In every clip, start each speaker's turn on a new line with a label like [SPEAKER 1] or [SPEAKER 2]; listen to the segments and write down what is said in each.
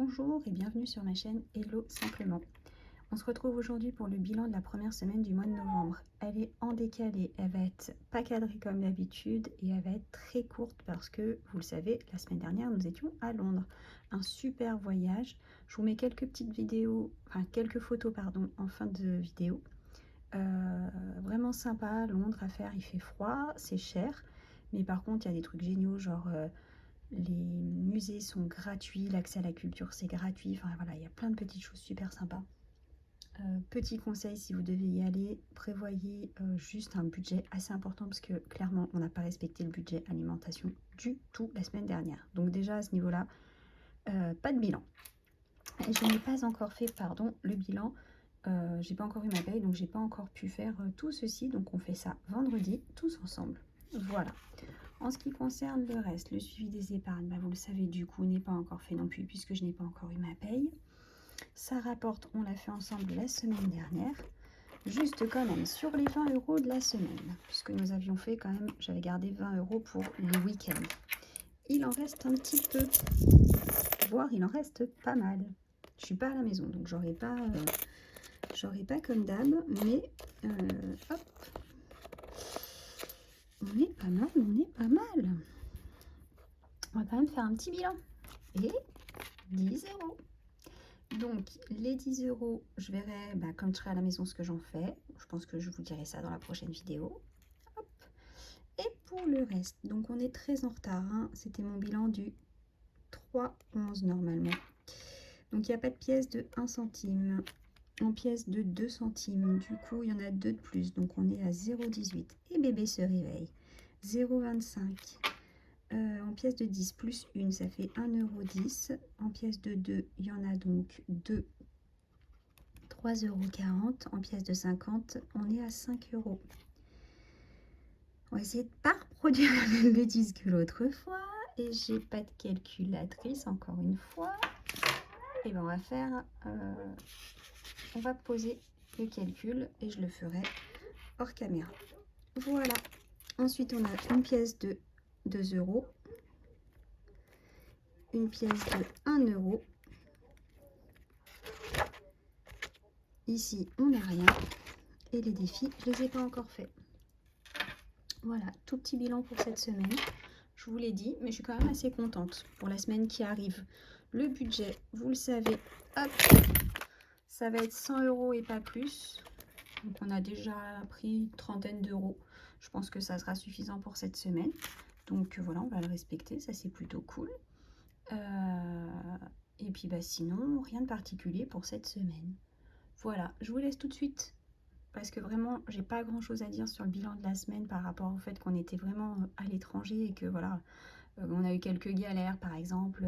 [SPEAKER 1] Bonjour et bienvenue sur ma chaîne Hello Simplement. On se retrouve aujourd'hui pour le bilan de la première semaine du mois de novembre. Elle est en décalé, elle va être pas cadrée comme d'habitude et elle va être très courte parce que, vous le savez, la semaine dernière nous étions à Londres. Un super voyage. Je vous mets quelques petites vidéos, enfin quelques photos pardon, en fin de vidéo. Vraiment sympa, Londres à faire, il fait froid, c'est cher. Mais par contre, il y a des trucs géniaux, genre les musées sont gratuits, l'accès à la culture c'est gratuit, enfin voilà, il y a plein de petites choses super sympas. Petit conseil, si vous devez y aller, prévoyez juste un budget assez important parce que clairement on n'a pas respecté le budget alimentation du tout la semaine dernière. Donc déjà à ce niveau-là, pas de bilan. Et je n'ai pas encore fait, pardon, le bilan. J'ai pas encore eu ma paye, donc j'ai pas encore pu faire tout ceci. Donc on fait ça vendredi, tous ensemble. Voilà. En ce qui concerne le reste, le suivi des épargnes, bah vous le savez, du coup, n'est pas encore fait non plus puisque je n'ai pas encore eu ma paye. Ça rapporte, on l'a fait ensemble la semaine dernière. Juste quand même sur les 20 € de la semaine, puisque nous avions fait quand même, j'avais gardé 20 € pour les week-ends. Il en reste un petit peu, voire il en reste pas mal. Je suis pas à la maison, donc j'aurai pas comme d'hab, mais hop, on est pas mal, on est pas mal. On va quand même faire un petit bilan. Et 10 €. Donc les 10 €, je verrai comme je serai à la maison ce que j'en fais. Je pense que je vous dirai ça dans la prochaine vidéo. Hop. Et pour le reste, donc on est très en retard, hein. C'était mon bilan du 3/11 normalement. Donc il n'y a pas de pièce de 1 centime. En pièce de 2 centimes, du coup il y en a 2 de plus, donc on est à 0,18. Et bébé se réveille. 0,25. En pièce de 10 plus 1, ça fait 1,10 €. En pièce de 2, il y en a donc 2, 3,40 €. En pièce de 50, on est à 5 €. On va essayer de ne pas reproduire la même bêtise que l'autre fois. Et j'ai pas de calculatrice encore une fois. Et ben on va faire, on va poser le calcul et je le ferai hors caméra. Voilà. Ensuite on a une pièce de 2 €. Une pièce de 1 €. Ici, on n'a rien. Et les défis, je ne les ai pas encore faits. Voilà, tout petit bilan pour cette semaine. Je vous l'ai dit, mais je suis quand même assez contente pour la semaine qui arrive. Le budget, vous le savez, hop, ça va être 100 € et pas plus. Donc on a déjà pris une trentaine d'euros. Je pense que ça sera suffisant pour cette semaine. Donc voilà, on va le respecter, ça c'est plutôt cool. Et puis sinon, rien de particulier pour cette semaine. Voilà, je vous laisse tout de suite parce que vraiment, j'ai pas grand chose à dire sur le bilan de la semaine par rapport au fait qu'on était vraiment à l'étranger et que voilà, on a eu quelques galères par exemple.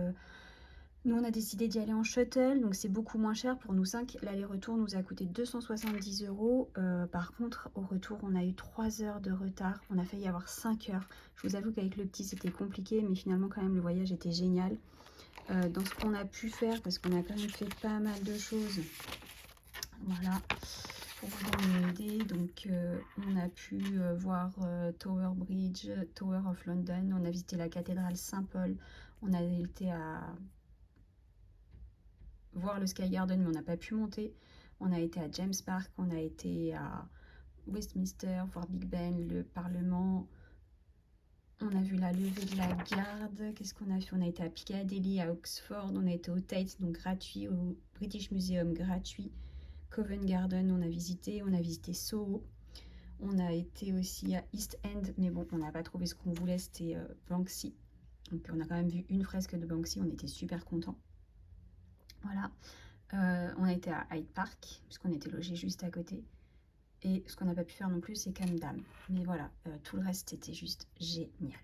[SPEAKER 1] Nous, on a décidé d'y aller en shuttle, donc c'est beaucoup moins cher pour nous 5. L'aller-retour nous a coûté 270 €. Par contre, au retour, on a eu 3 heures de retard. On a failli avoir 5 heures. Je vous avoue qu'avec le petit, c'était compliqué, mais finalement, quand même, le voyage était génial. Dans ce qu'on a pu faire, parce qu'on a quand même fait pas mal de choses. Voilà, pour vous donner une idée, donc on a pu voir Tower Bridge, Tower of London, on a visité la cathédrale Saint-Paul, on a été à voir le Sky Garden, mais on n'a pas pu monter. On a été à James Park, on a été à Westminster, voir Big Ben, le Parlement. On a vu la levée de la garde. Qu'est-ce qu'on a fait? On a été à Piccadilly, à Oxford, on a été au Tate, donc gratuit, au British Museum, gratuit. Covent Garden, on a visité Soho. On a été aussi à East End, mais bon, on n'a pas trouvé ce qu'on voulait, c'était Banksy. Donc on a quand même vu une fresque de Banksy, on était super contents. Voilà. On a été à Hyde Park, puisqu'on était logé juste à côté. Et ce qu'on n'a pas pu faire non plus, c'est Camden. Mais voilà, tout le reste, c'était juste génial.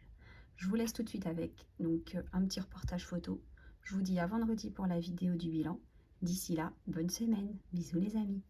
[SPEAKER 1] Je vous laisse tout de suite avec donc un petit reportage photo. Je vous dis à vendredi pour la vidéo du bilan. D'ici là, bonne semaine. Bisous les amis.